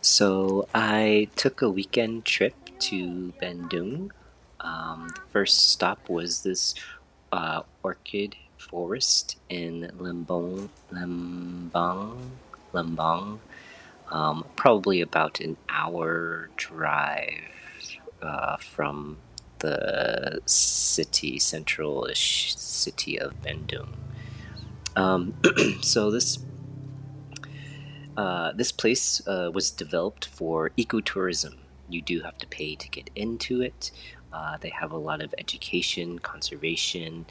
So I took a weekend trip to Bandung. The first stop was this orchid forest in Lembang. Probably about an hour drive from the central-ish city of Bandung. So this place was developed for ecotourism. You do have to pay to get into it. They have a lot of education, conservation,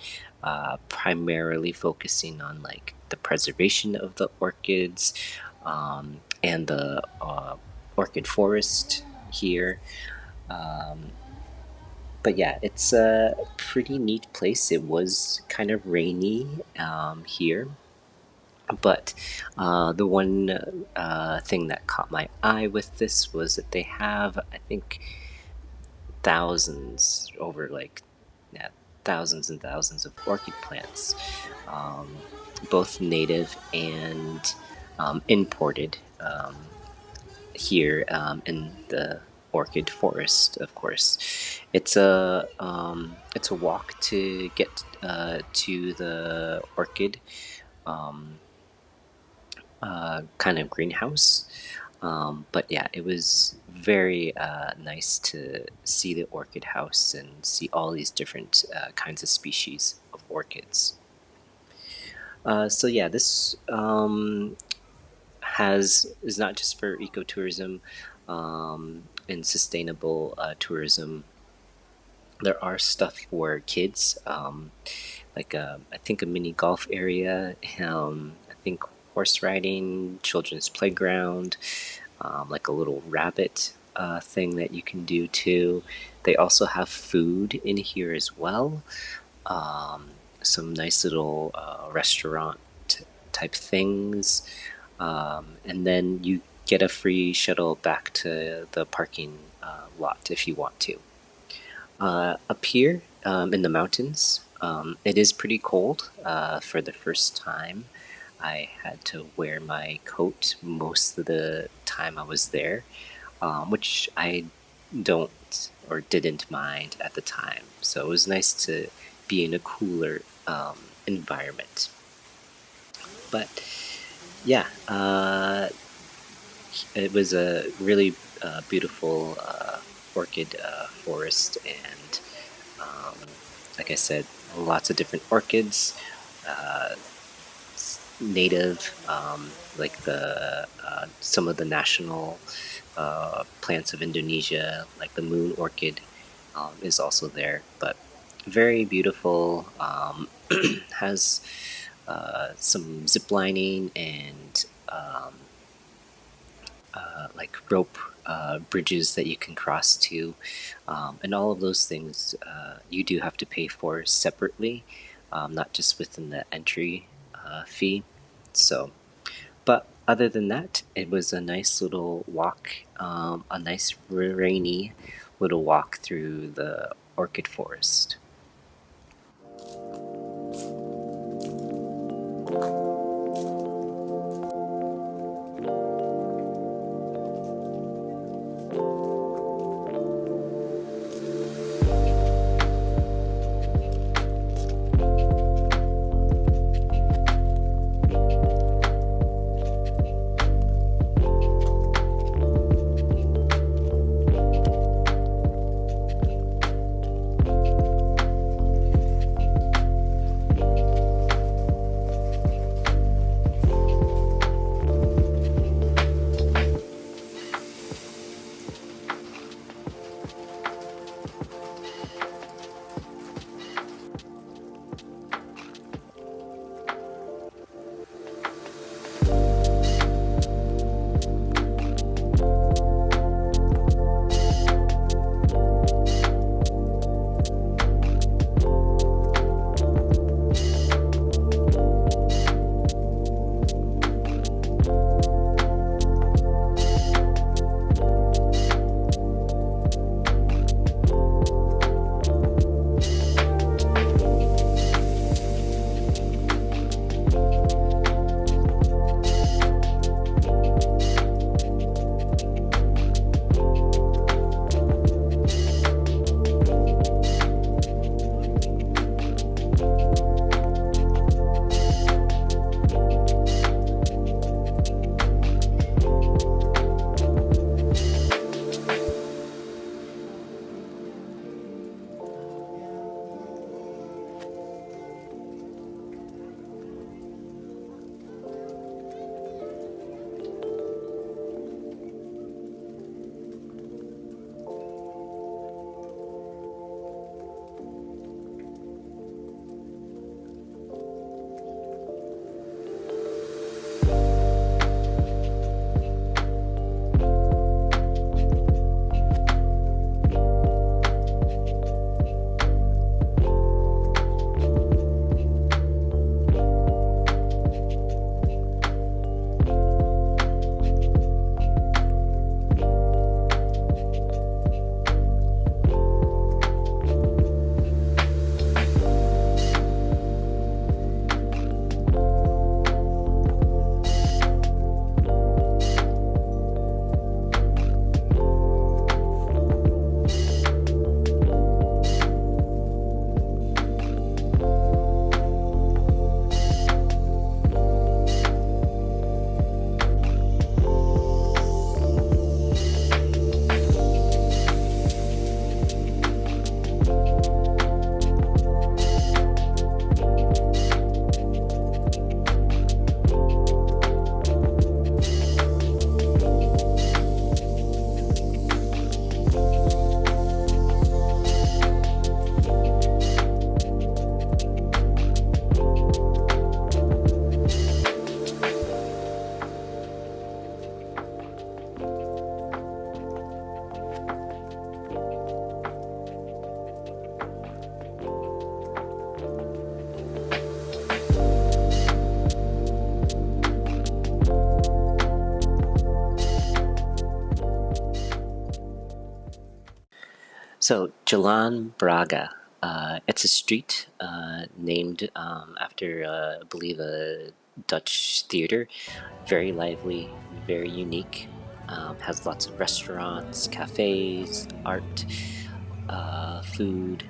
primarily focusing on like the preservation of the orchids and the orchid forest here. Um, but yeah, it's a pretty neat place. It was kind of rainy here, but the one thing that caught my eye with this was that they have, I think, thousands over like yeah, thousands and thousands of orchid plants, um, both native and imported here in the orchid forest. Of course, it's a walk to get to the orchid. Um, kind of greenhouse. But yeah, it was very nice to see the orchid house and see all these different kinds of species of orchids. So yeah, this has is not just for ecotourism and sustainable tourism. There are stuff for kids, like I think a mini golf area. I think horse riding, children's playground, like a little rabbit thing that you can do too. They also have food in here as well. Um, some nice little restaurant type things. And then you get a free shuttle back to the parking lot if you want to. Up here in the mountains, it is pretty cold for the first time. I had to wear my coat most of the time I was there, which I don't or didn't mind at the time. So it was nice to be in a cooler environment. But yeah, it was a really beautiful orchid forest, and like I said, lots of different orchids. Uh, Native, like the some of the national plants of Indonesia, like the moon orchid, is also there. But very beautiful. Has some zip lining and like rope bridges that you can cross to, and all of those things you do have to pay for separately, not just within the entry fee. So, but other than that, it was a nice little walk, a nice rainy little walk through the orchid forest. So Jalan Braga. It's a street named after, I believe, a Dutch theater. Very lively, very unique. Has lots of restaurants, cafes, art, food.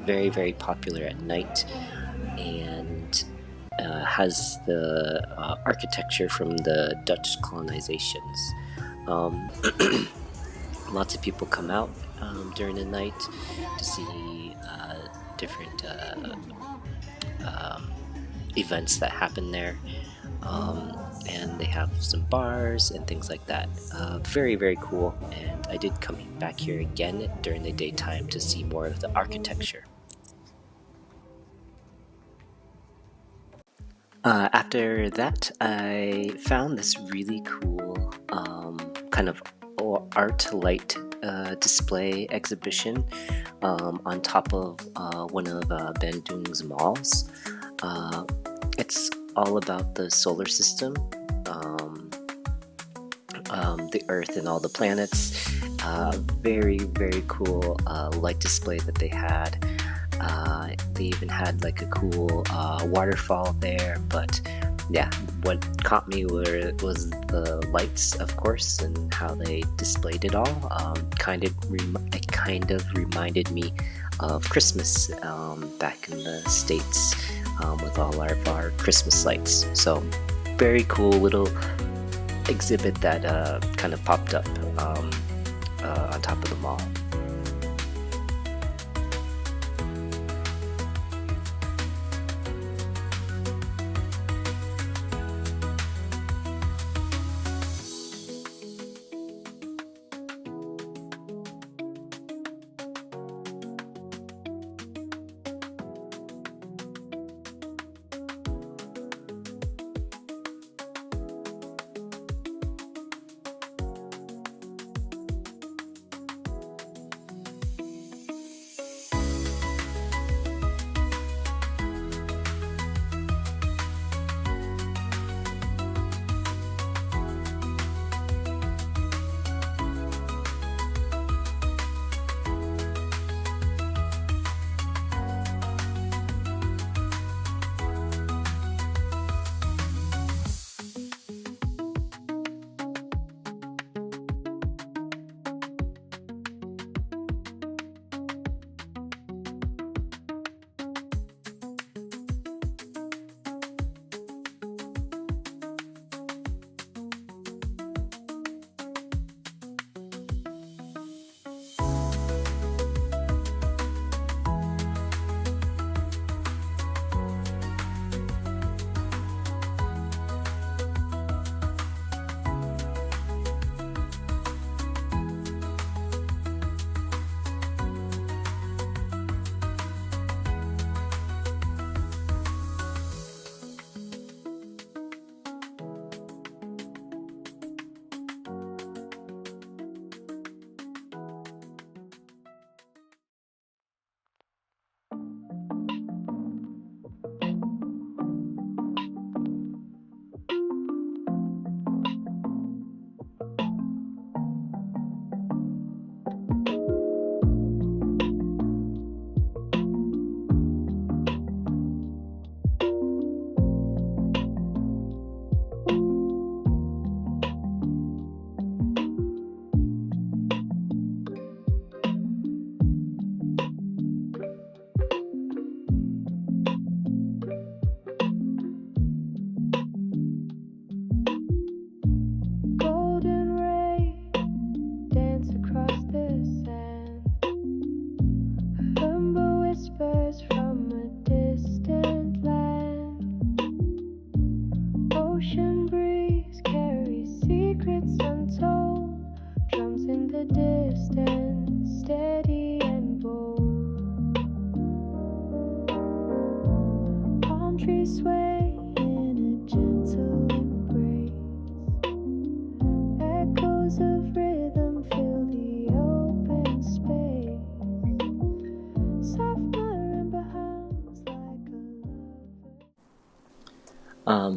Very, very popular at night, and has the architecture from the Dutch colonizations. Um, Lots of people come out during the night to see different um, events that happen there. And they have some bars and things like that. Very, very cool. And I did come back here again during the daytime to see more of the architecture. After that, I found this really cool kind of art light display exhibition on top of one of Bandung's malls. It's all about the solar system, the Earth and all the planets. Very, very cool light display that they had. They even had like a cool waterfall there, but yeah, what caught me was the lights, of course, and how they displayed it all. It kind of reminded me of Christmas back in the States with all of our Christmas lights. So very cool little exhibit that kind of popped up on top of the mall.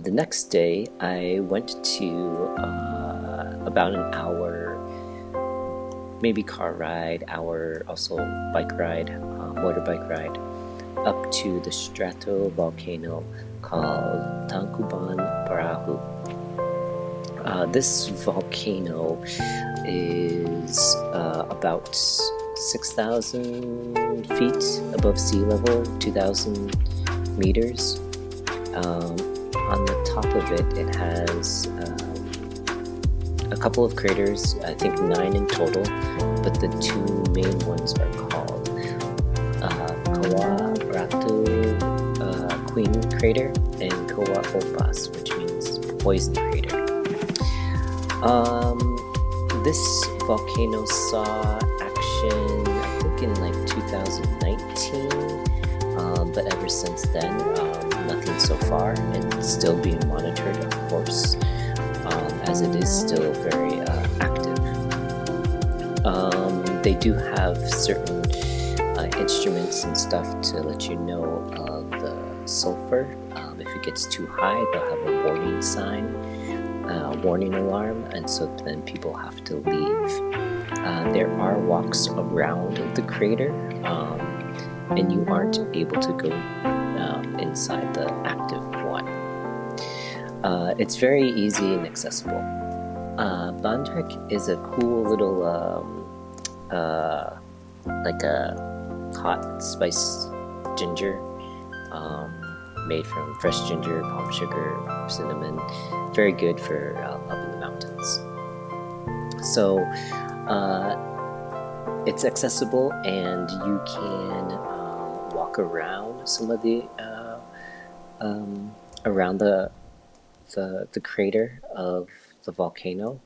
The next day, I went to about an hour maybe car ride, our also bike ride, motorbike ride, up to the stratovolcano called Tangkuban Parahu. This volcano is about 6,000 feet above sea level, 2,000 meters. On the top of it, it has a couple of craters, I think 9 in total, but the 2 main ones are called Kawa Ratu Queen Crater and Kawa Opas, which means Poison Crater. This volcano saw action, I think, in like 2019, but ever since then, nothing so far, and it's still being monitored, of course, as it is still very active. They do have certain instruments and stuff to let you know of the sulfur. If it gets too high, they'll have a warning sign, warning alarm, and so then people have to leave. There are walks around the crater, and you aren't able to go inside the active one. It's very easy and accessible. Bandung is a cool little like a hot spice ginger, made from fresh ginger, palm sugar, cinnamon. Very good for up in the mountains. So it's accessible, and you can walk around some of the around the crater of the volcano.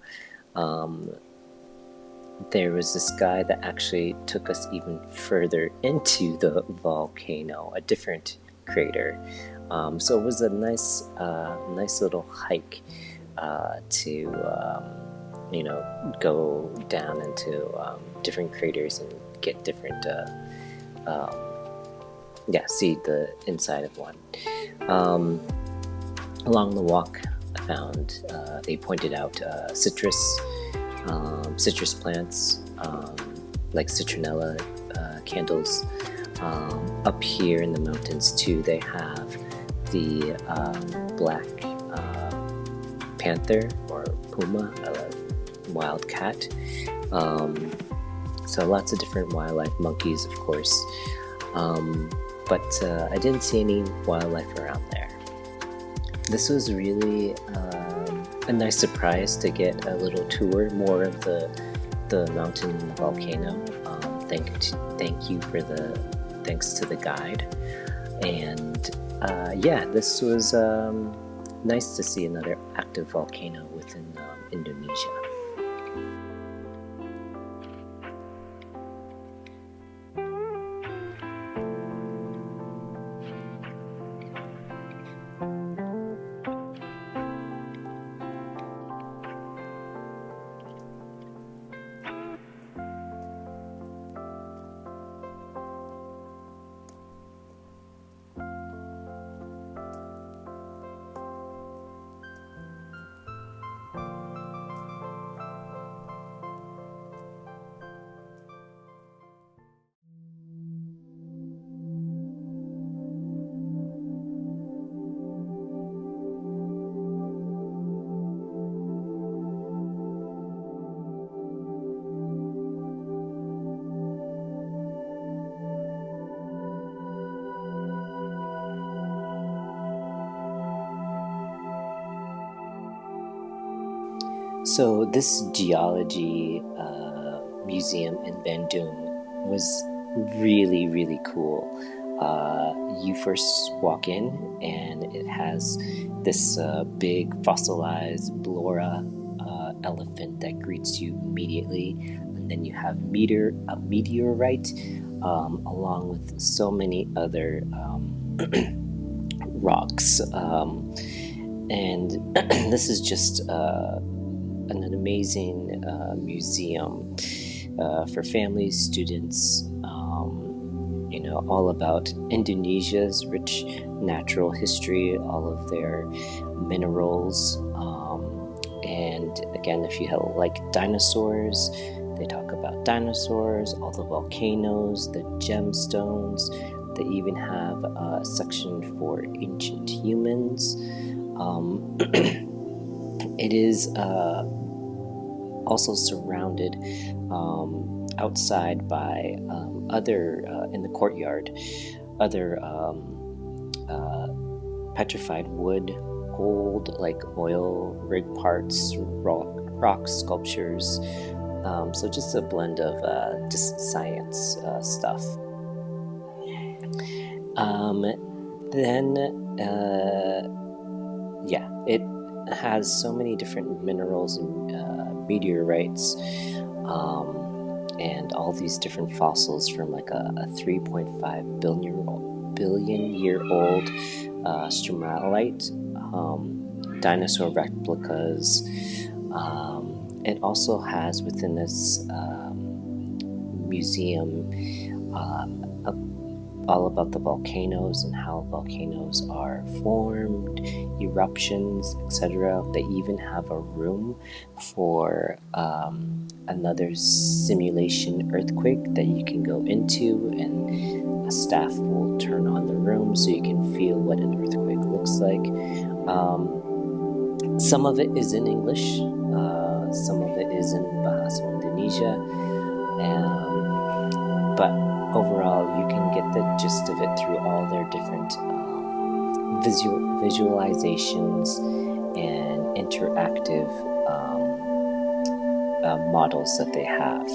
There was this guy that actually took us even further into the volcano, a different crater. So it was a nice little hike to go down into different craters and get different see the inside of one. Along the walk, I found they pointed out citrus plants, like citronella candles. Up here in the mountains too, they have the black panther or puma, wild cat. So lots of different wildlife, monkeys of course, but I didn't see any wildlife around there. This was really a nice surprise to get a little tour, more of the mountain volcano. Thanks to the guide, and this was nice to see another active volcano within Indonesia. So this geology museum in Bandung was really, really cool. You first walk in, and it has this big fossilized Blora elephant that greets you immediately, and then you have a meteorite along with so many other rocks, and this is just an amazing museum for families, students, all about Indonesia's rich natural history, all of their minerals, and again, if you like dinosaurs, They talk about dinosaurs, all the volcanoes, the gemstones. They even have a section for ancient humans. It is also surrounded outside by other, in the courtyard, other petrified wood, old like oil rig parts, rock sculptures. So just a blend of just science stuff. Then, yeah, it has so many different minerals and meteorites, and all these different fossils from like a 3.5 billion year old stromatolite, dinosaur replicas. It also has within this museum all about the volcanoes and how volcanoes are formed, eruptions, etc. They even have a room for another simulation earthquake that you can go into, and a staff will turn on the room so you can feel what an earthquake looks like. Some of it is in English, some of it is in Bahasa Indonesia, but overall you can get the gist of it through all their different visualizations and interactive models that they have.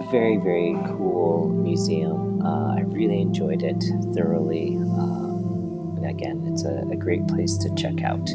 Very, very cool museum. I really enjoyed it thoroughly. And again, it's a great place to check out.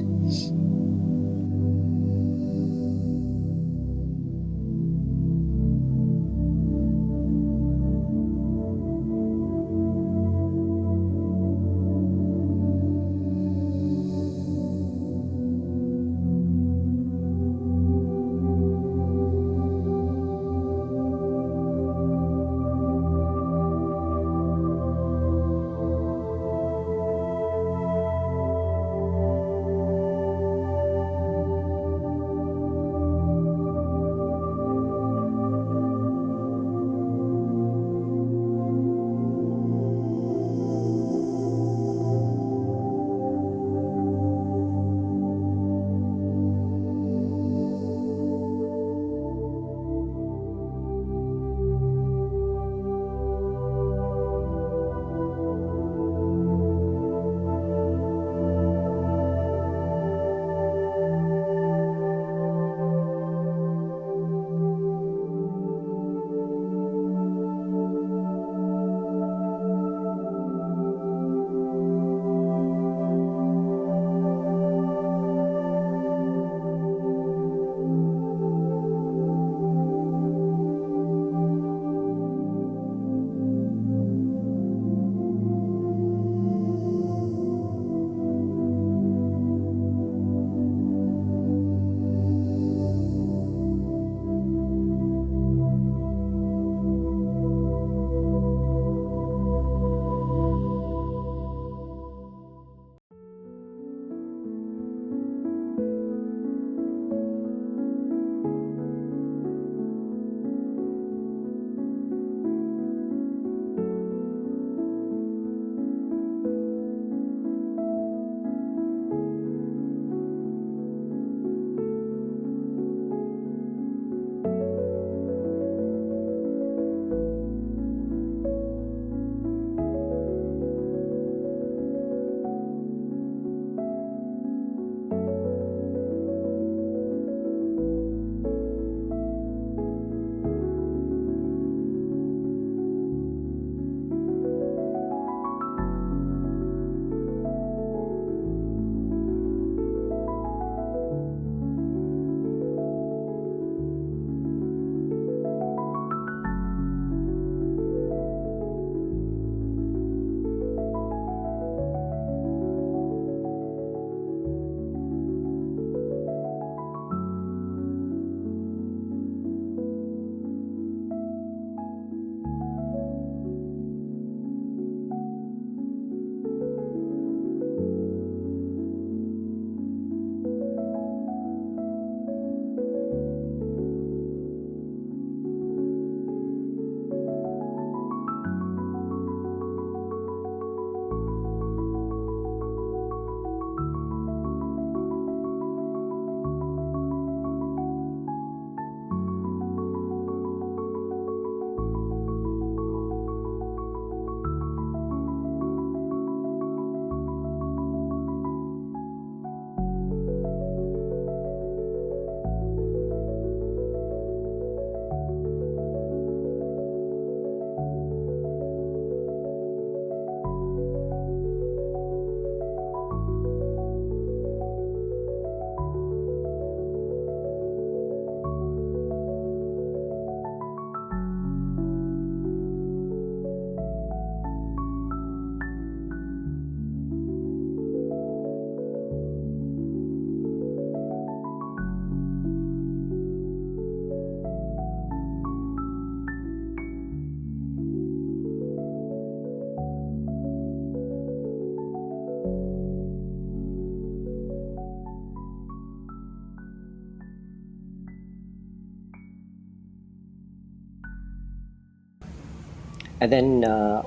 I then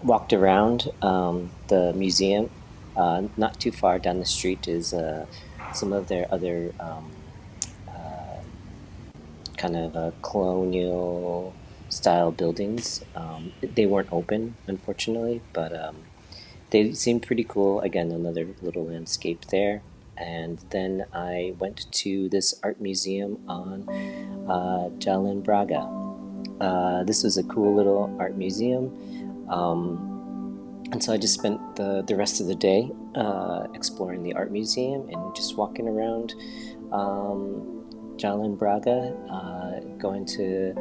walked around the museum. Not too far down the street is some of their other kind of colonial style buildings. They weren't open, unfortunately, but they seemed pretty cool. Again, another little landscape there. And then I went to this art museum on Jalan, Braga. This was a cool little art museum. And so I just spent the rest of the day exploring the art museum and just walking around Jalan Braga, going to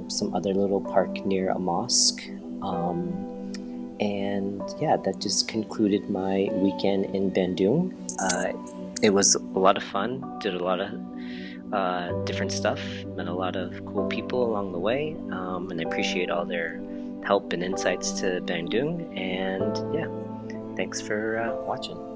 some other little park near a mosque. And yeah, that just concluded my weekend in Bandung. It was a lot of fun, did a lot of different stuff, met a lot of cool people along the way, and I appreciate all their help and insights to Bandung. And yeah, thanks for watching.